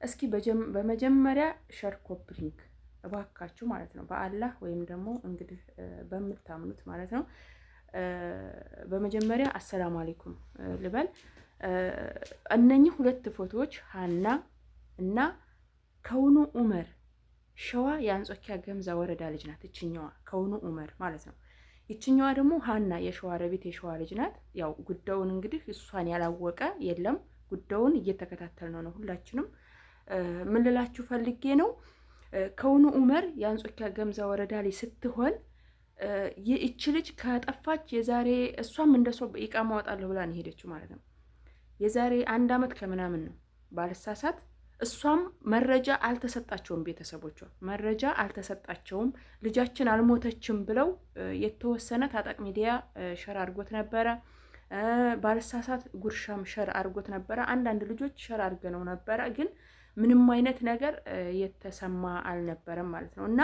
እስኪ በመጀመሪያ ሸር ኮፒ ሊንክ እባካችሁ ማለት ነው በአላህ ወይም ደግሞ እንግዲህ በምታምኑት ማለት ነው። በመጀመሪያ አሰላሙ አለይኩም ልበል። እነኚህ ሁለት ፎቶዎች ሀና እና ከውኑ ኡመር ሸዋ የአንጾኪያ ገምዛ ወረዳ ልጅ ናት። ይችኛዋ ከውኑ ኡመር ማለት ነው። ይችኛዋ ደግሞ ሀና የሸዋ ረቢት የሸዋ ልጅ ናት። ያው ጉዳዩን እንግዲህ እሷን ያላወቀ የለም። ጉዳዩን እየተከታተልነው ነው ሁላችንም። ምን ልላችሁ ፈልጌ ነው፣ ከውኑ ኡመር የአንጾኪያ ገምዛ ወረዳ ላይ ስትሆን ይህች ልጅ ከጠፋች የዛሬ እሷም እንደሷ ኢቃማ አወጣለሁ ብላ ነው ሄደችው ማለት ነው። የዛሬ 1 ዓመት ከምናምን ነው ባልሳሳት። እሷም መረጃ አልተሰጣቸውም፣ ቤተሰቦቿ መረጃ አልተሰጣቸውም። ልጃችን አልሞተችም ብለው የተወሰነ ታጣቅ ሚዲያ ሸር አድርጎት ነበረ። ባልሳሳት ጉርሻም ሸር አድርጎት ነበረ። አንዳንድ ልጆች ሸር አድርገነው ነበረ፣ ግን ምንም አይነት ነገር የተሰማ አልነበረም ማለት ነው። እና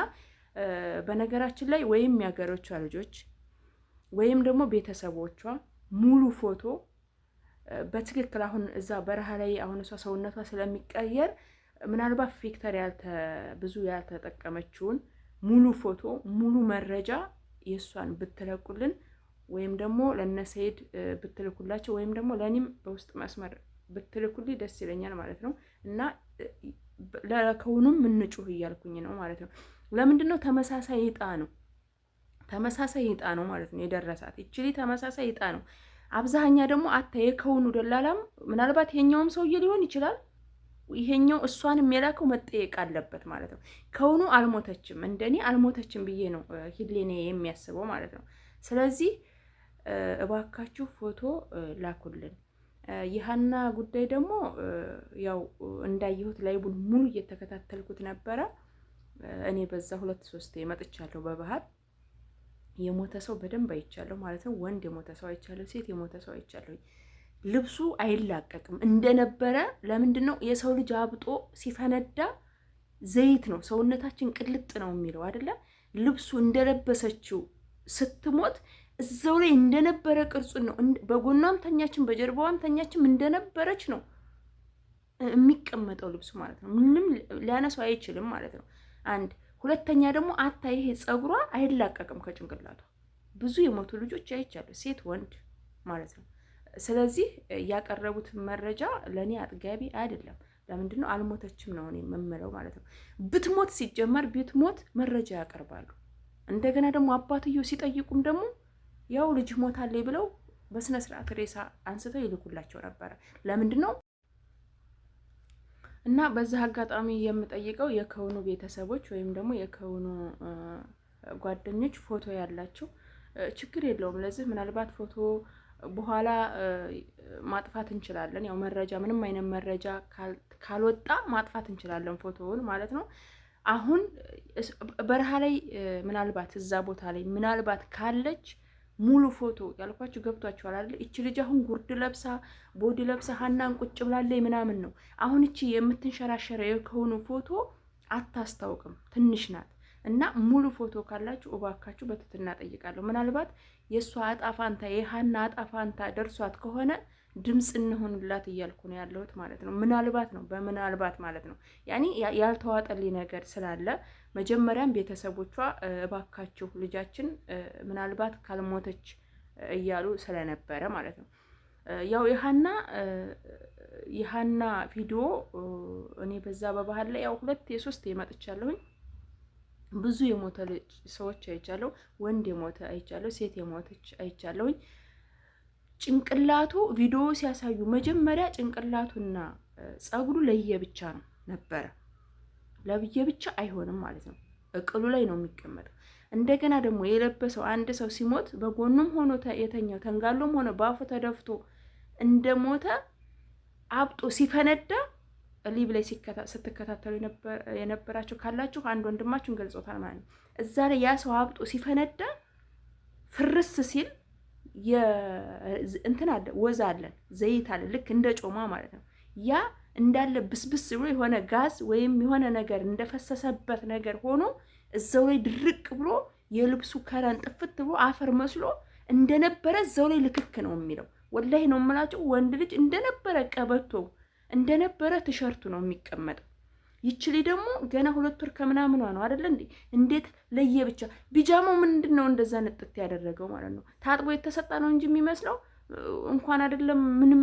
በነገራችን ላይ ወይም የሀገሮቿ ልጆች ወይም ደግሞ ቤተሰቦቿ ሙሉ ፎቶ በትክክል አሁን እዛ በረሃ ላይ አሁን እሷ ሰውነቷ ስለሚቀየር ምናልባት ፊክተር ብዙ ያልተጠቀመችውን ሙሉ ፎቶ ሙሉ መረጃ የእሷን ብትለቁልን ወይም ደግሞ ለነ ሰይድ ብትልኩላቸው ወይም ደግሞ ለእኔም በውስጥ መስመር ብትልኩልኝ ደስ ይለኛል ማለት ነው። እና ለከውኑም ምንጩህ እያልኩኝ ነው ማለት ነው። ለምንድን ነው ተመሳሳይ ዕጣ ነው ማለት ነው የደረሳት ይችሊ ተመሳሳይ ዕጣ ነው። አብዛኛ ደግሞ የከውኑ ደላላም ምናልባት ይሄኛውም ሰውዬ ሊሆን ይችላል። ይሄኛው እሷንም የላከው መጠየቅ አለበት ማለት ነው። ከውኑ አልሞተችም፣ እንደኔ አልሞተችም ብዬ ነው ሂድሌኔ የሚያስበው ማለት ነው። ስለዚህ እባካችሁ ፎቶ ላኩልን። የሀና ጉዳይ ደግሞ ያው እንዳየሁት ላይቡን ሙሉ እየተከታተልኩት ነበረ። እኔ በዛ 2-3 መጥቻለሁ በባህር የሞተ ሰው በደንብ አይቻለሁ ማለት ነው። ወንድ የሞተ ሰው አይቻለሁ፣ ሴት የሞተ ሰው አይቻለሁ። ልብሱ አይላቀቅም እንደነበረ። ለምንድን ነው የሰው ልጅ አብጦ ሲፈነዳ ዘይት ነው ሰውነታችን ቅልጥ ነው የሚለው አይደለ? ልብሱ እንደለበሰችው ስትሞት እዛው ላይ እንደነበረ ቅርጹን ነው። በጎኗም ተኛችን በጀርባዋም ተኛችም እንደነበረች ነው የሚቀመጠው ልብሱ ማለት ነው። ምንም ሊያነሳው አይችልም ማለት ነው። አንድ ሁለተኛ ደግሞ ይሄ ፀጉሯ አይላቀቅም ከጭንቅላቷ። ብዙ የሞቱ ልጆች አይቻለሁ፣ ሴት ወንድ ማለት ነው። ስለዚህ ያቀረቡት መረጃ ለእኔ አጥጋቢ አይደለም። ለምንድን ነው አልሞተችም ነው እኔ የምምለው ማለት ነው። ብትሞት ሲጀመር ብትሞት መረጃ ያቀርባሉ። እንደገና ደግሞ አባትየው ሲጠይቁም ደግሞ ያው ልጅ ሞታለች ብለው በስነ ስርዓት ሬሳ አንስተው ይልኩላቸው ነበረ። ለምንድን ነው? እና በዛ አጋጣሚ የምጠይቀው የከውኑ ቤተሰቦች ወይም ደግሞ የከውኑ ጓደኞች ፎቶ ያላቸው ችግር የለውም። ለዚህ ምናልባት ፎቶ በኋላ ማጥፋት እንችላለን። ያው መረጃ ምንም አይነት መረጃ ካልወጣ ማጥፋት እንችላለን ፎቶውን ማለት ነው። አሁን በረሃ ላይ ምናልባት እዛ ቦታ ላይ ምናልባት ካለች ሙሉ ፎቶ ያልኳችሁ ገብቷችኋል አይደል? እቺ ልጅ አሁን ጉርድ ለብሳ ቦዲ ለብሳ ሀናን ቁጭ ብላለች ምናምን ነው። አሁን እቺ የምትንሸራሸረው የከውኑ ፎቶ አታስታውቅም፣ ትንሽ ናት። እና ሙሉ ፎቶ ካላችሁ እባካችሁ በትህትና ጠይቃለሁ። ምናልባት የእሷ አጣፋንታ የሀና አጣፋንታ ደርሷት ከሆነ ድምፅ እንሆንላት እያልኩ ነው ያለሁት ማለት ነው። ምናልባት ነው በምናልባት ማለት ነው። ያኔ ያልተዋጠልኝ ነገር ስላለ መጀመሪያም ቤተሰቦቿ እባካችሁ ልጃችን ምናልባት ካልሞተች እያሉ ስለነበረ ማለት ነው። ያው የሀና ቪዲዮ እኔ በዛ በባህል ላይ ያው 2-3 መጥቻለሁኝ። ብዙ የሞተ ሰዎች አይቻለሁ። ወንድ የሞተ አይቻለሁ፣ ሴት የሞተች አይቻለሁኝ። ጭንቅላቱ ቪዲዮ ሲያሳዩ መጀመሪያ ጭንቅላቱና ፀጉሩ ለየብቻ ነው ነበረ። ለብቻ አይሆንም ማለት ነው። እቅሉ ላይ ነው የሚቀመጠው። እንደገና ደግሞ የለበሰው አንድ ሰው ሲሞት በጎኑም ሆኖ የተኛው ተንጋሎም ሆነ ባፉ ተደፍቶ እንደሞተ አብጦ ሲፈነዳ ሊብ ላይ ስትከታተሉ የነበራችሁ ካላችሁ አንድ ወንድማችሁን ገልጾታል ማለት ነው። እዛ ላይ ያ ሰው አብጦ ሲፈነዳ ፍርስ ሲል እንትን አለ፣ ወዝ አለ፣ ዘይት አለ፣ ልክ እንደ ጮማ ማለት ነው። ያ እንዳለ ብስብስ ብሎ የሆነ ጋዝ ወይም የሆነ ነገር እንደፈሰሰበት ነገር ሆኖ እዛው ላይ ድርቅ ብሎ የልብሱ ከረን ጥፍት ብሎ አፈር መስሎ እንደነበረ እዛው ላይ ልክክ ነው የሚለው። ወላሂ ነው የምላቸው። ወንድ ልጅ እንደነበረ ቀበቶ እንደነበረ ቲሸርቱ ነው የሚቀመጠው። ይችሊ ደግሞ ገና 2 ወር ከምናምኗ ነው አይደለ እንዴ? እንዴት ለየ ብቻ ቢጃማው ምንድነው እንደዛ ንጥት ያደረገው ማለት ነው? ታጥቦ የተሰጣ ነው እንጂ የሚመስለው እንኳን አይደለም ምንም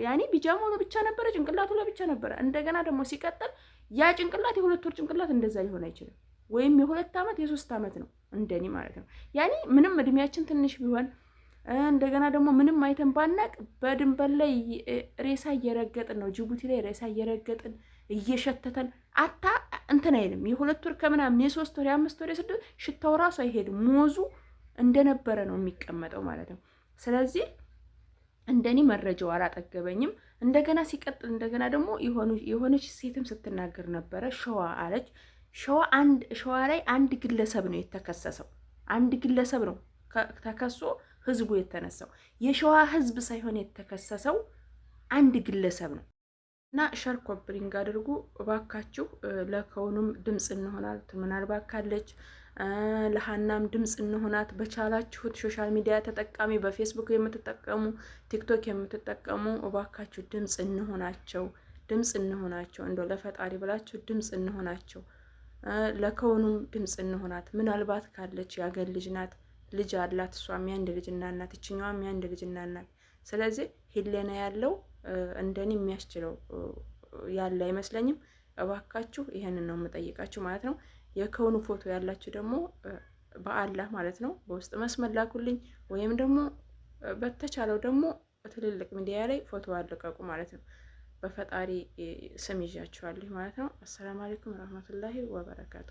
ያኔ ቢጃማው ለብቻ ነበረ፣ ጭንቅላቱ ለብቻ ነበረ። እንደገና ደግሞ ሲቀጥል ያ ጭንቅላት የ2 ወር ጭንቅላት እንደዛ ሊሆን አይችልም። ወይም የ2 ዓመት የ3 ዓመት ነው እንደኔ ማለት ነው። ያኔ ምንም እድሜያችን ትንሽ ቢሆን እንደገና ደግሞ ምንም አይተን ባናቅ በድንበር ላይ ሬሳ እየረገጥን ነው። ጅቡቲ ላይ ሬሳ እየረገጥን እየሸተተን አታ እንትን አይልም። የ2 ወር ከምናምን የ3 ወር የ5 ወር የ6 ሽታው ራሱ አይሄድም። ሞዙ እንደነበረ ነው የሚቀመጠው ማለት ነው። ስለዚህ እንደኔ መረጃው አላጠገበኝም። እንደገና ሲቀጥል እንደገና ደግሞ የሆነች ሴትም ስትናገር ነበረ። ሸዋ አለች። ሸዋ ላይ አንድ ግለሰብ ነው የተከሰሰው። አንድ ግለሰብ ነው ተከሶ ህዝቡ የተነሳው። የሸዋ ህዝብ ሳይሆን የተከሰሰው አንድ ግለሰብ ነው። እና ሸር ኮፕሊንግ አድርጉ እባካችሁ። ለከውኑም ድምፅ እንሆናል። ምናልባት ካለች ለሀናም ድምፅ እንሆናት። በቻላችሁት ሶሻል ሚዲያ ተጠቃሚ፣ በፌስቡክ የምትጠቀሙ፣ ቲክቶክ የምትጠቀሙ እባካችሁ ድምፅ እንሆናቸው፣ ድምፅ እንሆናቸው። እንደው ለፈጣሪ ብላችሁ ድምፅ እንሆናቸው። ለከውኑም ድምፅ እንሆናት። ምናልባት ካለች ያገር ልጅ ናት፣ ልጅ አላት። እሷም ያንድ ልጅና እናት፣ እችኛዋም ያንድ ልጅና እናት። ስለዚህ ሂሌና ያለው እንደኔ የሚያስችለው ያለ አይመስለኝም። እባካችሁ ይሄንን ነው የምጠይቃችሁ ማለት ነው። የከውኑ ፎቶ ያላችሁ ደግሞ በአላህ ማለት ነው በውስጥ መስመር ላኩልኝ፣ ወይም ደግሞ በተቻለው ደግሞ ትልልቅ ሚዲያ ላይ ፎቶ አለቀቁ ማለት ነው። በፈጣሪ ስም ይዣችኋለሁ ማለት ነው። አሰላሙ አለይኩም ወራህመቱላሂ ወበረካቱ።